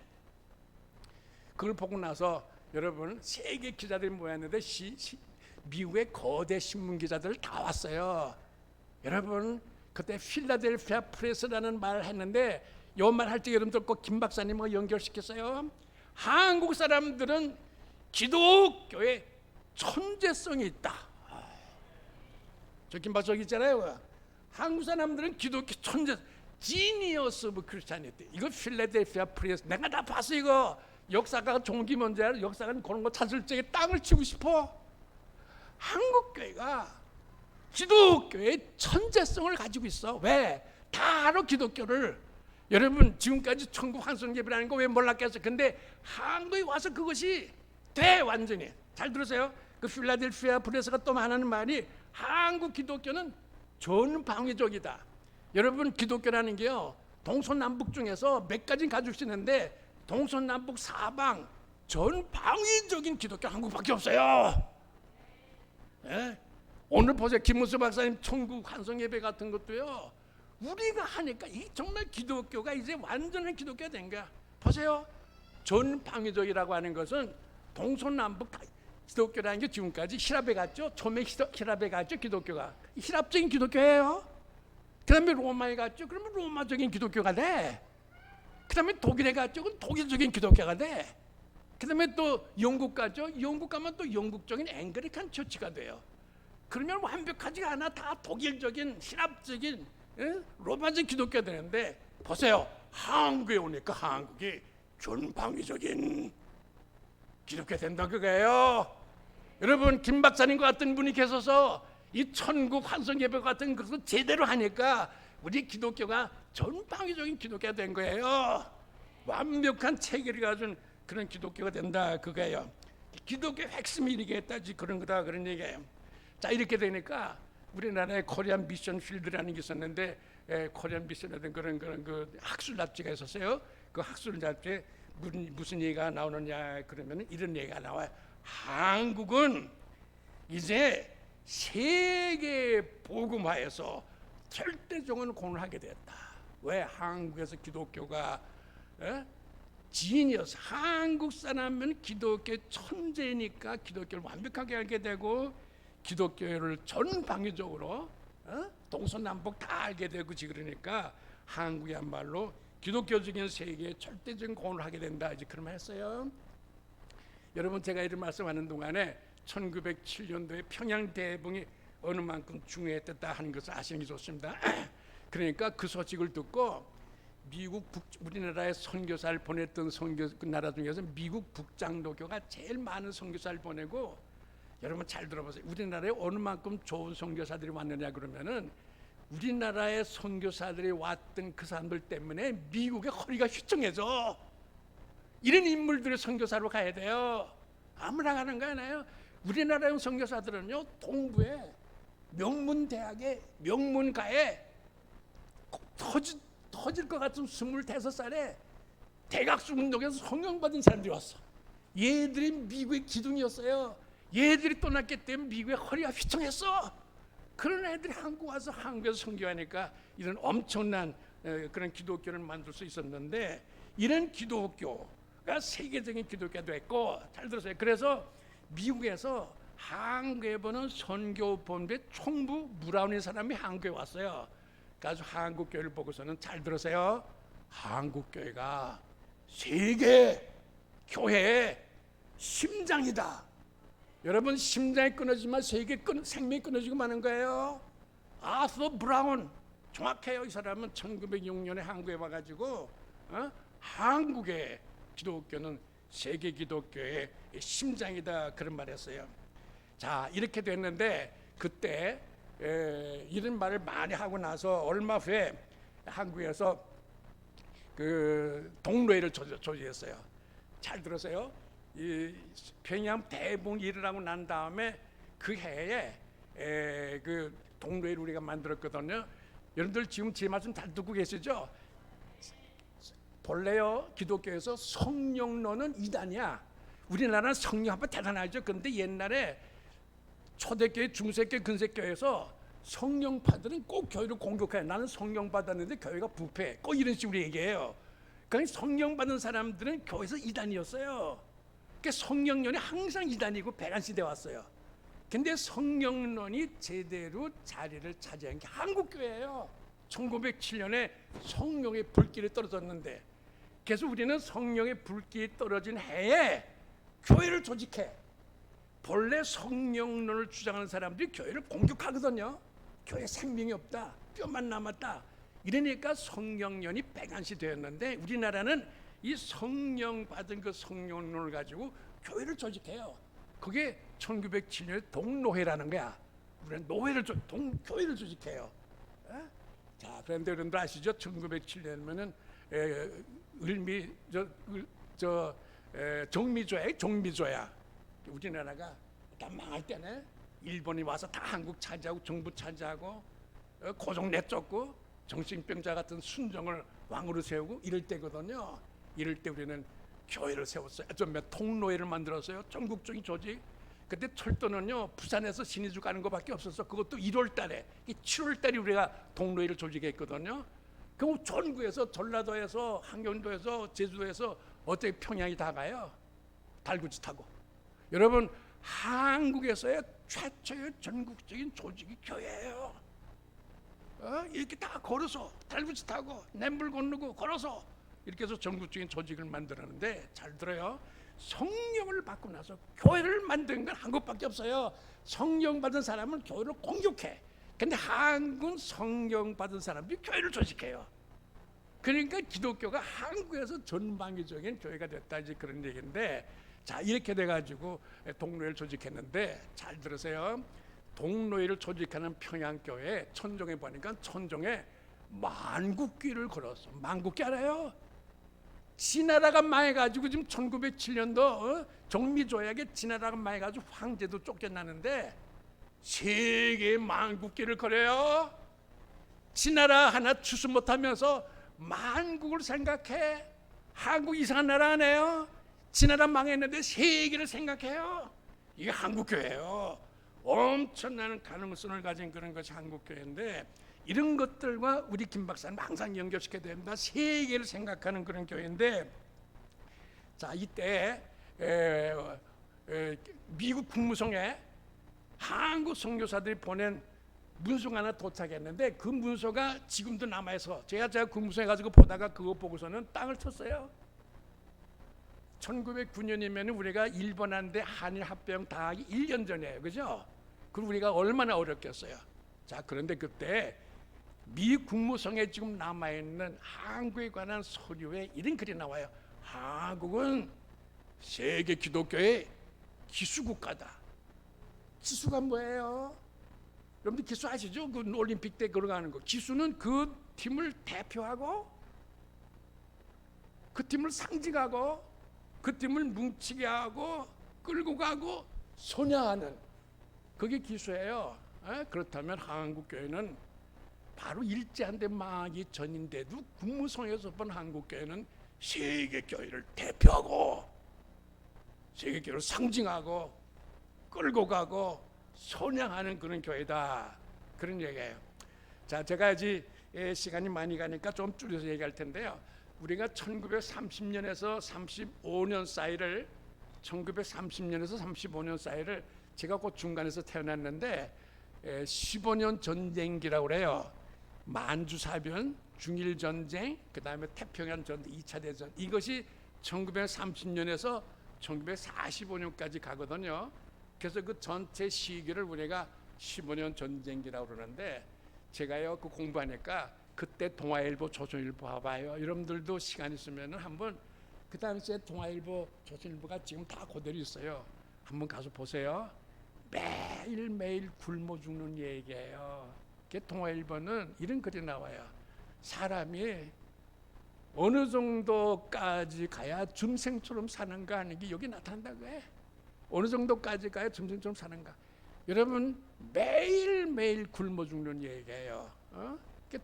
그걸 보고 나서 여러분 세계 기자들이 모였는데 미국의 거대 신문 기자들 다 왔어요. 여러분 그때 필라델피아 프레스라는 말을 했는데 이 말 할 때 여러분들 꼭 김 박사님과 연결시켰어요. 한국 사람들은 기독교에 천재성이 있다. 저 김 박사 있잖아요. 한국 사람들은 기독교 천재, 지니어스 오브 크리스찬이티. 이거 필라델피아 프레스. 내가 다 봤어 이거. 역사가 종기 뭔지 알아? 역사가 그런 거 찾을 적에 땅을 치고 싶어. 한국 교회가 기독교의 천재성을 가지고 있어. 왜? 다 알아 기독교를. 여러분 지금까지 천국 환송 예배라는 거 왜 몰랐겠어? 근데 한국에 와서 그것이 돼 완전히. 잘 들으세요. 그 필라델피아 프레스가 또 하는 말이 한국 기독교는 전방위적이다. 여러분 기독교라는 게요 동서남북 중에서 몇 가지 가질 수 있는데 동서남북 사방 전방위적인 기독교 한국밖에 없어요. 예? 오늘 보세요. 김문수 박사님 천국 환송 예배 같은 것도요 우리가 하니까 이 정말 기독교가 이제 완전한 기독교가 된 거야. 보세요. 전방위적이라고 하는 것은 동서남북 기독교라는 게 지금까지 히랍에 갔죠. 처음에 히랍에 갔죠. 기독교가 히랍적인 기독교예요. 그 다음에 로마에 갔죠. 그러면 로마적인 기독교가 돼. 그 다음에 독일에 갔죠. 그럼 독일적인 기독교가 돼. 그 다음에 또 영국 갔죠. 영국 가면 또 영국적인 앵글리칸 처치가 돼요. 그러면 완벽하지가 않아. 다 독일적인 히랍적인 로마적 기독교가 되는데 보세요. 한국에 오니까 한국이 전방위적인 기독교 된다 그거예요. 여러분 김 박사님과 같은 분이 계셔서 이 천국 환송 예배 같은 것을 제대로 하니까 우리 기독교가 전방위적인 기독교가 된 거예요. 완벽한 체계를 가진 그런 기독교가 된다 그거예요. 기독교의 핵심이 이르겠다 그런 거다 그런 얘기예요. 자 이렇게 되니까 우리나라에 코리안 미션 필드라는 게 있었는데 코리안 미션이라든 그런 그 학술 잡지가 있었어요. 그 학술 잡지에 무슨 얘기가 나오느냐 그러면 이런 얘기가 나와요. 한국은 이제 세계 복음화에서 절대적인 공헌을 하게 됐다. 왜? 한국에서 기독교가 지니어스 한국 사람은 기독교 천재니까 기독교를 완벽하게 알게 되고 기독교를 전방위적으로 동서남북 다 알게 되고 그러니까 한국이야말로 기독교적인 세계에 절대적인 공헌을 하게 된다. 이제 그런 말 했어요. 여러분 제가 이런 말씀하는 동안에 1907년도에 평양 대붕이 어느 만큼 중요했다 하는 것을 아시는 게 좋습니다. 그러니까 그 소식을 듣고 미국 우리나라에 선교사를 보냈던 그 나라 중에서 미국 북장로교가 제일 많은 선교사를 보내고 여러분 잘 들어보세요. 우리나라에 어느 만큼 좋은 선교사들이 왔느냐 그러면은 우리나라의 선교사들이 왔던 그 사람들 때문에 미국의 허리가 휘청해져. 이런 인물들의 선교사로 가야 돼요. 아무나 가는 거 아니에요. 우리나라의 선교사들은요 동부에 명문대학에 명문가에 터질 것 같은 25살에 대각수 운동에서 성령받은 사람들이 왔어. 얘들이 미국의 기둥이었어요. 얘들이 떠났기 때문에 미국의 허리가 휘청했어. 그런 애들이 한국 와서 한국에서 선교하니까 이런 엄청난 그런 기독교를 만들 수 있었는데 이런 기독교가 세계적인 기독교가 됐고 잘 들으세요. 그래서 미국에서 한국에 보는 선교본부의 총부 무라운이 사람이 한국에 왔어요. 그래서 한국교회를 보고서는 잘 들으세요. 한국교회가 세계 교회의 심장이다. 여러분 심장이 끊어지면 세계 생명이 끊어지고 마는 거예요. 아서 브라운 정확해요. 이 사람은 1906년에 한국에 와가지고 한국의 기독교는 세계 기독교의 심장이다 그런 말했어요. 자 이렇게 됐는데 그때 이런 말을 많이 하고 나서 얼마 후에 한국에서 그 동로회를 조직했어요. 잘 들으세요. 이 평양 대붕이 일어나고 난 다음에 그 해에 그 동로회를 우리가 만들었거든요. 여러분들 지금 제 말씀 잘 듣고 계시죠? 본래요 기독교에서 성령론은 이단이야. 우리나라는 성령 한번 대단하죠. 그런데 옛날에 초대교회, 중세교회, 근세교회에서 성령파들은 꼭 교회를 공격해. 나는 성령 받았는데 교회가 부패. 꼭 이런 식으로 얘기해요. 그러니까 성령 받은 사람들은 교회에서 이단이었어요. 그러니까 성령론이 항상 이단이고 배란 시대 왔어요. 근데 성령론이 제대로 자리를 차지한 게 한국교회예요. 1907년에 성령의 불길이 떨어졌는데 그래서 우리는 성령의 불길이 떨어진 해에 교회를 조직해. 본래 성령론을 주장하는 사람들이 교회를 공격하거든요. 교회 생명이 없다. 뼈만 남았다. 이러니까 성령론이 배관시 되었는데 우리나라는 이 성령 받은 그 성령론을 가지고 교회를 조직해요. 그게 1907년에 동노회라는 거야. 우리는 노회를 교회를 조직해요. 자, 그런데 여러분들 아시죠? 1907년이면은 정미조야. 우리나라가 다 망할 때네. 일본이 와서 다 한국 차지하고 정부 차지하고 고종 내쫓고 정신병자 같은 순정을 왕으로 세우고 이럴 때거든요. 이럴 때 우리는 교회를 세웠어요. 좀 통로회를 만들었어요. 전국적인 조직. 그때 철도는요 부산에서 신의주 가는 것밖에 없었어. 그것도 1월 달에 7월 달에 우리가 동로회를 조직했거든요. 그 전국에서 전라도에서 한경도에서 제주도에서 어떻게 평양이 다 가요? 달구지 타고. 여러분 한국에서의 최초의 전국적인 조직이 교회예요. 이렇게 다 걸어서 달구지 타고 냇물 건너고 걸어서 이렇게 해서 전국적인 조직을 만들었는데 잘 들어요. 성령을 받고 나서 교회를 만든 건 한국밖에 없어요. 성령 받은 사람은 교회를 공격해. 근데 한국은 성령 받은 사람들이 교회를 조직해요. 그러니까 기독교가 한국에서 전방위적인 교회가 됐다 이제 그런 얘기인데, 자 이렇게 돼가지고 동로회를 조직했는데 잘 들으세요. 동로회를 조직하는 평양교회 천정에 보니까 천정에 만국기를 걸었어. 만국기 알아요? 지나라가 망해가지고 지금 1907년도 정미조약에 지나라가 망해가지고 황제도 쫓겨나는데 세계의 만국기를 걸어요. 지나라 하나 추수 못하면서 만국을 생각해. 한국 이상한 나라 아니에요. 지나라 망했는데 세계를 생각해요. 이게 한국교회예요. 엄청난 가능성을 가진 그런 것이 한국교회인데, 이런 것들과 우리 김 박사는 항상 연결시켜야 됩니다. 세계를 생각하는 그런 교회인데, 자 이때 미국 국무성에 한국 선교사들이 보낸 문서가 하나 도착했는데 그 문서가 지금도 남아있어. 제가 국무성에 가지고 보다가 그거 보고서는 땅을 쳤어요. 1909년이면 우리가 일본한테 한일 합병 당하기 1년 전이에요. 그죠? 그럼 우리가 얼마나 어렵겠어요. 자 그런데 그때 미 국무성에 지금 남아있는 한국에 관한 서류에 이런 글이 나와요. 한국은 세계 기독교의 기수국가다. 기수가 뭐예요? 여러분들 기수 아시죠? 그 올림픽 때 걸어가는 거. 기수는 그 팀을 대표하고 그 팀을 상징하고 그 팀을 뭉치게 하고 끌고 가고 선양하는 그게 기수예요. 그렇다면 한국교회는 바로 일제한테 망하기 전인데도 국무성에서 본 한국교회는 세계교회를 대표하고 세계교회를 상징하고 끌고 가고 선양하는 그런 교회다, 그런 얘기예요. 자 제가 아직 시간이 많이 가니까 좀 줄여서 얘기할 텐데요. 우리가 1930년에서 35년 사이를 1930년에서 35년 사이를 제가 그 중간에서 태어났는데 15년 전쟁기라고 그래요. 만주사변, 중일전쟁, 그 다음에 태평양 전쟁, 2차 대전, 이것이 1930년에서 1945년까지 가거든요. 그래서 그 전체 시기를 우리가 15년 전쟁기라고 그러는데, 제가요 그 공부하니까 그때 동아일보, 조선일보 봐봐요. 여러분들도 시간 있으면 한번 그 당시에 동아일보, 조선일보가 지금 다 그대로 있어요. 한번 가서 보세요. 매일매일 굶어 죽는 얘기예요. 동아일보는 이런 글이 나와요. 사람이 어느 정도까지 가야 짐승처럼 사는가 하는 게 여기 나타난다고 해. 어느 정도까지 가야 짐승처럼 사는가. 여러분 매일매일 굶어 죽는 얘기예요.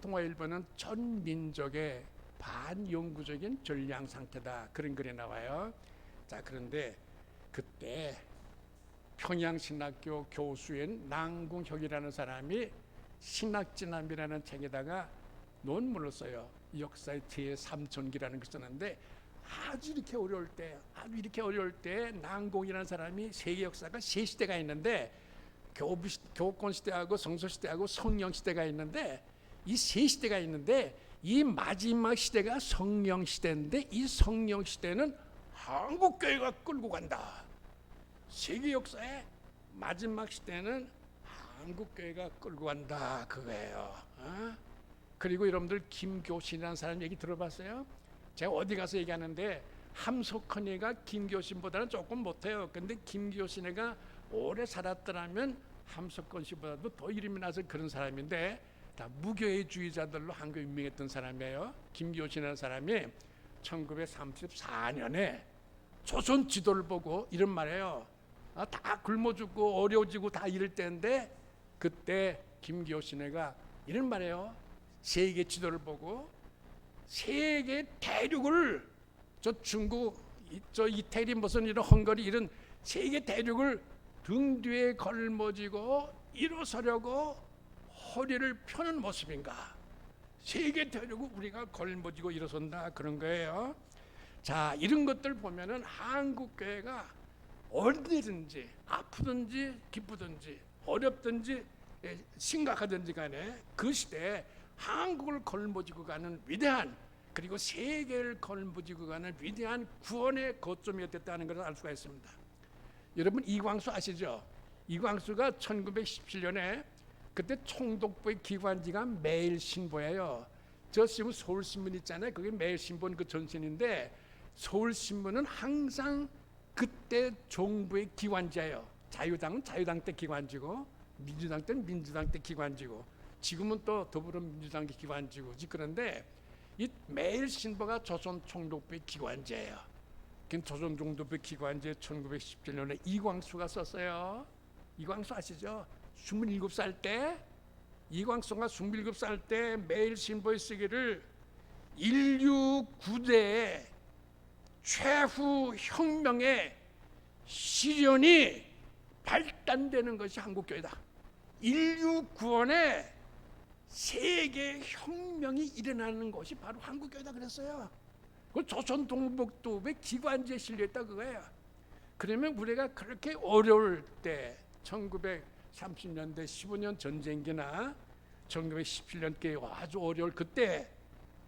동아일보는 전 민족의 반영구적인 전량 상태다, 그런 글이 나와요. 자 그런데 그때 평양신학교 교수인 낭궁혁이라는 사람이 신학진암이라는 책에다가 논문을 써요. 역사의 제3전기라는 걸 썼는데, 아주 이렇게 어려울 때 낭공이라는 사람이 세계 역사가 세 시대가 있는데 교권 시대하고 성서 시대하고 성령 시대가 있는데, 이 세 시대가 있는데 이 마지막 시대가 성령 시대인데, 이 성령 시대는 한국교회가 끌고 간다. 세계 역사의 마지막 시대는 한국교회가 끌고 간다, 그거예요. 그리고 여러분들 김교신이라는 사람 얘기 들어봤어요? 제가 어디 가서 얘기하는데 함석헌이가 김교신보다는 조금 못해요. 근데 김교신이가 오래 살았더라면 함석헌 씨보다도 더 이름이 나서 그런 사람인데, 다 무교회주의자들로 한국에 유명했던 사람이에요. 김교신이라는 사람이 1934년에 조선 지도를 보고 이런 말이에요. 다 굶어 죽고 어려워지고 다 이럴 때인데 그때 김기호 시내가 이런 말이에요. 세계 지도를 보고 세계 대륙을 저 중국, 저 이태리 무슨 이런 헝가리 이런 세계 대륙을 등 뒤에 걸머지고 일어서려고 허리를 펴는 모습인가? 세계 대륙을 우리가 걸머지고 일어선다 그런 거예요. 자, 이런 것들 보면은 한국 교회가 언제든지 아프든지 기쁘든지 어렵든지 심각하든지 간에 그 시대에 한국을 걸머지고 가는 위대한 그리고 세계를 걸머지고 가는 위대한 구원의 거점이었다는 것을 알 수가 있습니다. 여러분 이광수 아시죠? 이광수가 1917년에 그때 총독부의 기관지가 매일신보예요. 저 지금 서울신문 있잖아요. 그게 매일신보 그 전신인데 서울신문은 항상 그때 정부의 기관지예요. 자유당은 자유당 때 기관지고 민주당 때는 민주당 때 기관지고 지금은 또 더불어민주당 기관지고 그런데 이 매일신보가 조선 총독부의 기관지예요. 조선 총독부의 기관지에 1917년에 이광수가 썼어요. 이광수 아시죠? 27살 때 이광수가 27살 때 매일신보에 쓰기를 인류 구대의 최후 혁명의 시련이 발단되는 것이 한국교회다. 인류 구원의 세계 혁명이 일어나는 것이 바로 한국교회다 그랬어요. 그 조선 동북도의 기관지에 실려있다 그거예요. 그러면 우리가 그렇게 어려울 때 1930년대 15년 전쟁기나 1917년께 아주 어려울 그때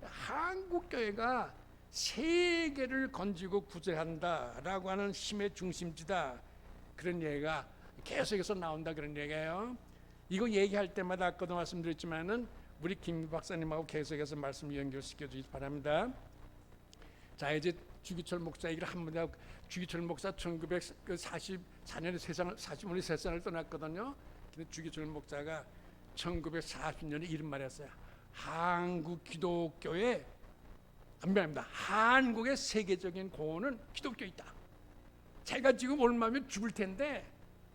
한국교회가 세계를 건지고 구제한다라고 하는 힘의 중심지다 그런 얘기가 계속해서 나온다 그런 얘기예요. 이거 얘기할 때마다 아까도 말씀드렸지만은 우리 김 박사님하고 계속해서 말씀 연결시켜 주시기 바랍니다. 자, 이제 주기철 목사 얘기를 한번 하고 주기철 목사 1944년에 세상을 떠났거든요. 근데 주기철 목사가 1940년에 이런 말했어요. 한국 기독교의 미안합니다. 한국의 세계적인 공헌은 기독교에 있다. 제가 지금 얼마면 죽을 텐데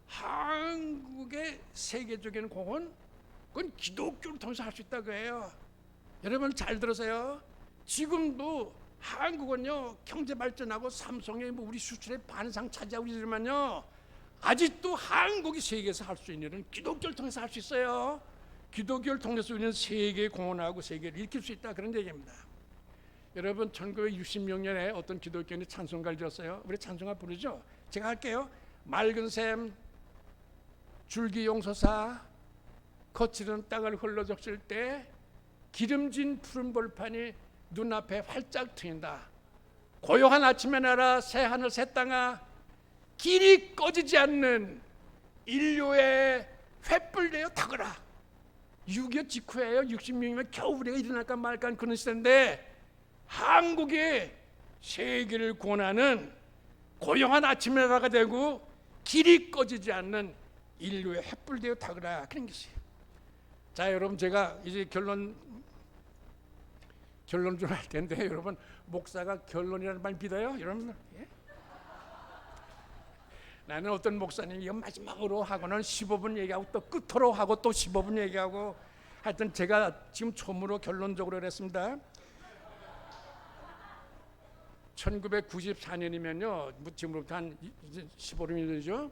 한국의 세계적인 공헌 그건 기독교를 통해서 할 수 있다고 해요. 여러분 잘 들으세요. 지금도 한국은요 경제 발전하고 삼성의 우리 수출의 반 이상 차지하고 있지만요 아직도 한국이 세계에서 할 수 있는 일은 기독교를 통해서 할 수 있어요. 기독교를 통해서 우리는 세계에 공헌하고 세계를 일으킬 수 있다 그런 얘기입니다. 여러분 1966년에 어떤 기독교인이 찬송가를 지었어요. 우리 찬송가 부르죠. 제가 할게요. 맑은 샘 줄기 용서사 거칠은 땅을 흘러적실 때 기름진 푸른 벌판이 눈앞에 활짝 트인다. 고요한 아침에 날아 새 하늘 새 땅아 길이 꺼지지 않는 인류의 횃불 되어 타거라. 6.25 직후에요. 66년이면 겨우 우리가 일어날까 말까 하는 그런 시대인데 한국이 세계를 구원하는 고요한 아침에 날아가 되고 길이 꺼지지 않는 인류의 횃불 되어 타거라 그런 것이에요. 자, 여러분 제가 이제 결론 좀 할 텐데 여러분 목사가 결론이라는 말 믿어요? 여러분 예? 나는 어떤 목사님이 마지막으로 하고는 15분 얘기하고 또 끝으로 하고 또 15분 얘기하고 하여튼 제가 지금 처음으로 결론적으로 그랬습니다. 1994년이면요 지금부터 한 15년 전이죠.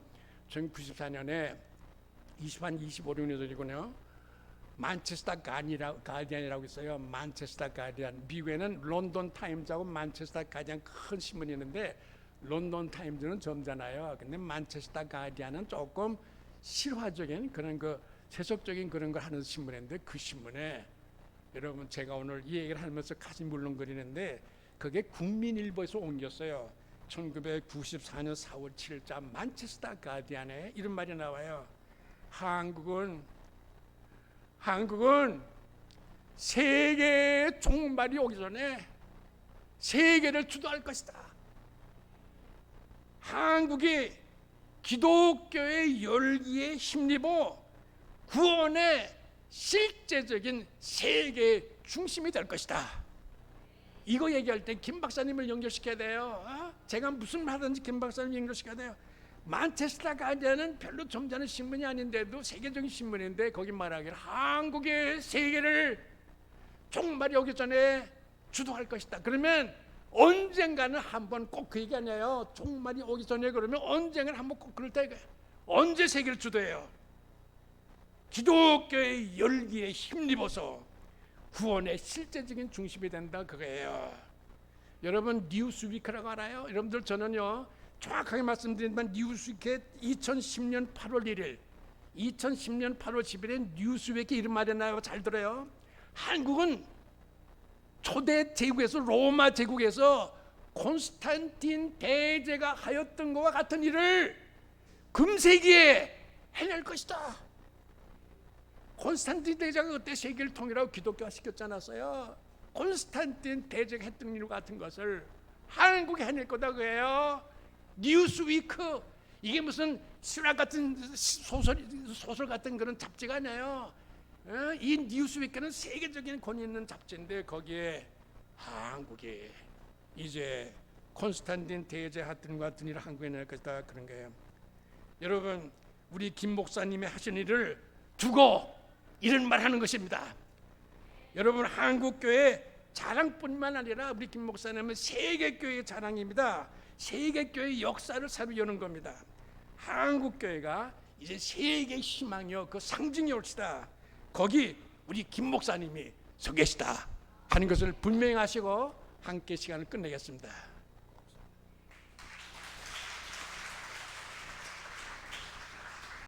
1994년에 25년 전이군요. 만체스터 가디언이라고 있어요. 만체스터 가디언. 미국에는 런던 타임즈하고 만체스터 가디언 큰 신문이 있는데 런던 타임즈는 점잖아요. 근데 만체스터 가디언은 조금 실화적인 그런 그 세속적인 그런 걸 하는 신문인데 그 신문에 여러분 제가 오늘 이 얘기를 하면서 가슴이 물렁거리는데 그게 국민일보에서 옮겼어요. 1994년 4월 7일자 만체스터 가디언에 이런 말이 나와요. 한국은 세계의 종말이 오기 전에 세계를 주도할 것이다. 한국이 기독교의 열기에 힘입어 구원의 실제적인 세계 중심이 될 것이다. 이거 얘기할 때 김 박사님을 연결시켜야 돼요. 제가 무슨 말 하든지 김 박사님 연결시켜야 돼요. 만체스터 가디언은 별로 점잖은 신문이 아닌데도 세계적인 신문인데 거기 말하기를 한국의 세계를 종말이 오기 전에 주도할 것이다. 그러면 언젠가는 한번 꼭 그 얘기 아니에요. 종말이 오기 전에 그러면 언젠가는 한번 꼭 그럴 때 언제 세계를 주도해요? 기독교의 열기에 힘입어서 구원의 실제적인 중심이 된다 그거예요. 여러분 뉴스위크라고 알아요? 여러분들 저는요 정확하게 말씀드리면 뉴스위크에 2010년 8월 1일 2010년 8월 10일에 뉴스위크 이름 말해놔요. 잘 들어요. 한국은 초대 제국에서 로마 제국에서 콘스탄틴 대제가 하였던 것과 같은 일을 금세기에 해낼 것이다. 콘스탄틴 대제가 그때 세계를 통일하고 기독교화 시켰지 않았어요? 콘스탄틴 대제가 했던 일 같은 것을 한국이 해낼 거다 그래요. 뉴스위크 이게 무슨 실화 같은 소설 같은 그런 잡지가 아니에요. 이 뉴스위크는 세계적인 권위 있는 잡지인데 거기에 한국이 이제 콘스탄틴 대제 같은 것 같은 일을 한국에 낼 것이다 그런 거예요. 여러분 우리 김 목사님의 하신 일을 두고 이런 말 하는 것입니다. 여러분 한국교회 자랑뿐만 아니라 우리 김 목사님은 세계교회의 자랑입니다. 세계교회의 역사를 새로 여는 겁니다. 한국교회가 이제 세계 희망이요 그 상징이 올시다. 거기 우리 김 목사님이 서 계시다 하는 것을 분명히 하시고 함께 시간을 끝내겠습니다.